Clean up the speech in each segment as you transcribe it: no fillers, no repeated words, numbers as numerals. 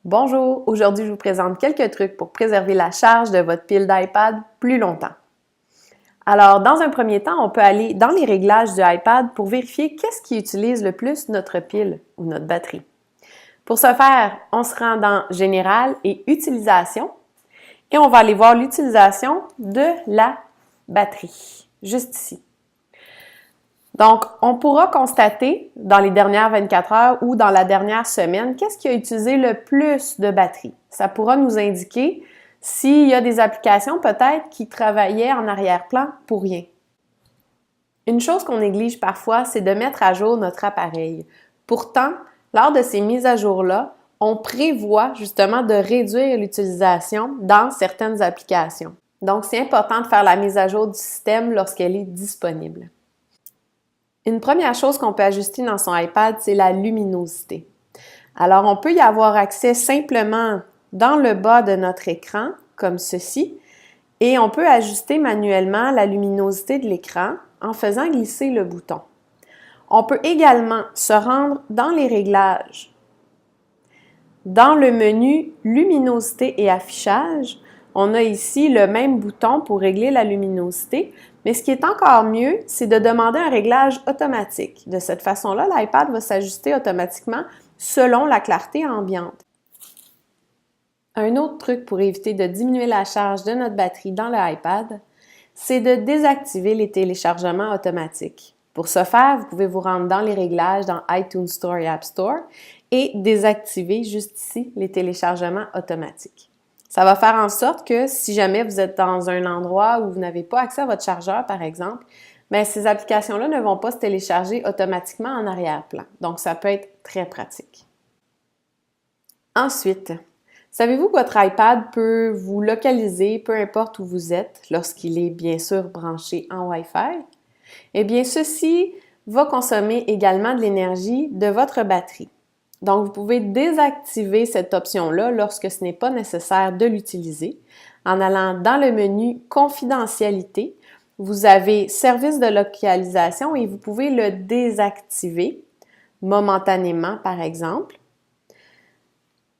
Bonjour! Aujourd'hui, je vous présente quelques trucs pour préserver la charge de votre pile d'iPad plus longtemps. Alors, dans un premier temps, on peut aller dans les réglages du iPad pour vérifier qu'est-ce qui utilise le plus notre pile ou notre batterie. Pour ce faire, on se rend dans Général et Utilisation et on va aller voir l'utilisation de la batterie, juste ici. Donc, on pourra constater dans les dernières 24 heures ou dans la dernière semaine qu'est-ce qui a utilisé le plus de batterie. Ça pourra nous indiquer s'il y a des applications peut-être qui travaillaient en arrière-plan pour rien. Une chose qu'on néglige parfois, c'est de mettre à jour notre appareil. Pourtant, lors de ces mises à jour-là, on prévoit justement de réduire l'utilisation dans certaines applications. Donc, c'est important de faire la mise à jour du système lorsqu'elle est disponible. Une première chose qu'on peut ajuster dans son iPad, c'est la luminosité. Alors, on peut y avoir accès simplement dans le bas de notre écran, comme ceci, et on peut ajuster manuellement la luminosité de l'écran en faisant glisser le bouton. On peut également se rendre dans les réglages. Dans le menu Luminosité et affichage, on a ici le même bouton pour régler la luminosité, mais ce qui est encore mieux, c'est de demander un réglage automatique. De cette façon-là, l'iPad va s'ajuster automatiquement selon la clarté ambiante. Un autre truc pour éviter de diminuer la charge de notre batterie dans l'iPad, c'est de désactiver les téléchargements automatiques. Pour ce faire, vous pouvez vous rendre dans les réglages dans iTunes Store et App Store et désactiver juste ici les téléchargements automatiques. Ça va faire en sorte que si jamais vous êtes dans un endroit où vous n'avez pas accès à votre chargeur, par exemple, bien, ces applications-là ne vont pas se télécharger automatiquement en arrière-plan. Donc, ça peut être très pratique. Ensuite, savez-vous que votre iPad peut vous localiser, peu importe où vous êtes, lorsqu'il est bien sûr branché en Wi-Fi? Eh bien, ceci va consommer également de l'énergie de votre batterie. Donc, vous pouvez désactiver cette option-là lorsque ce n'est pas nécessaire de l'utiliser. En allant dans le menu Confidentialité, vous avez Service de localisation et vous pouvez le désactiver momentanément, par exemple.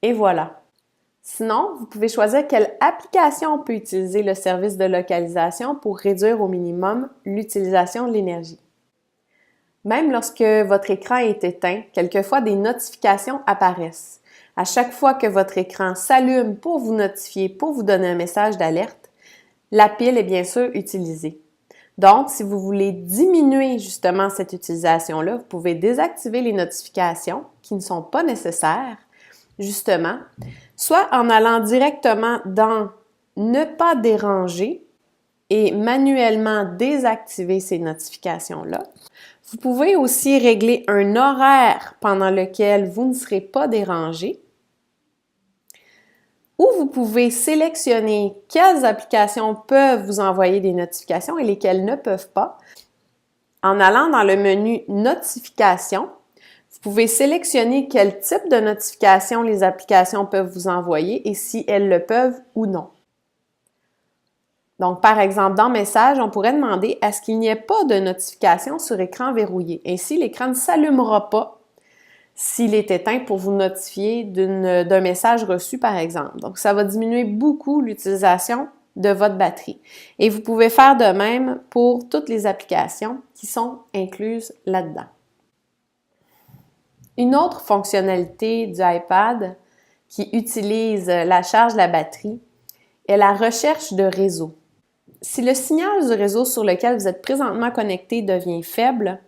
Et voilà. Sinon, vous pouvez choisir quelle application peut utiliser le service de localisation pour réduire au minimum l'utilisation de l'énergie. Même lorsque votre écran est éteint, quelquefois des notifications apparaissent. À chaque fois que votre écran s'allume pour vous notifier, pour vous donner un message d'alerte, la pile est bien sûr utilisée. Donc, si vous voulez diminuer justement cette utilisation-là, vous pouvez désactiver les notifications qui ne sont pas nécessaires, justement, soit en allant directement dans « Ne pas déranger » et manuellement désactiver ces notifications-là. Vous pouvez aussi régler un horaire pendant lequel vous ne serez pas dérangé. Ou vous pouvez sélectionner quelles applications peuvent vous envoyer des notifications et lesquelles ne peuvent pas. En allant dans le menu Notifications, vous pouvez sélectionner quel type de notification les applications peuvent vous envoyer et si elles le peuvent ou non. Donc, par exemple, dans Messages, on pourrait demander à ce qu'il n'y ait pas de notification sur écran verrouillé. Ainsi, l'écran ne s'allumera pas s'il est éteint pour vous notifier d'un message reçu, par exemple. Donc, ça va diminuer beaucoup l'utilisation de votre batterie. Et vous pouvez faire de même pour toutes les applications qui sont incluses là-dedans. Une autre fonctionnalité du iPad qui utilise la charge de la batterie est la recherche de réseau. Si le signal du réseau sur lequel vous êtes présentement connecté devient faible,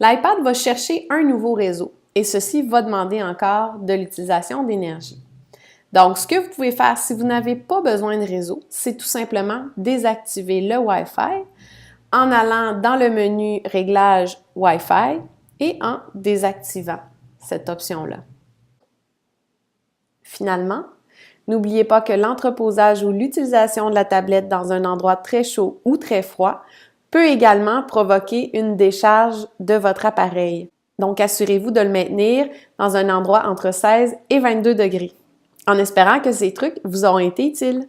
l'iPad va chercher un nouveau réseau et ceci va demander encore de l'utilisation d'énergie. Donc, ce que vous pouvez faire si vous n'avez pas besoin de réseau, c'est tout simplement désactiver le Wi-Fi en allant dans le menu Réglages Wi-Fi et en désactivant cette option-là. Finalement, n'oubliez pas que l'entreposage ou l'utilisation de la tablette dans un endroit très chaud ou très froid peut également provoquer une décharge de votre appareil. Donc, assurez-vous de le maintenir dans un endroit entre 16 et 22 degrés. En espérant que ces trucs vous auront été utiles.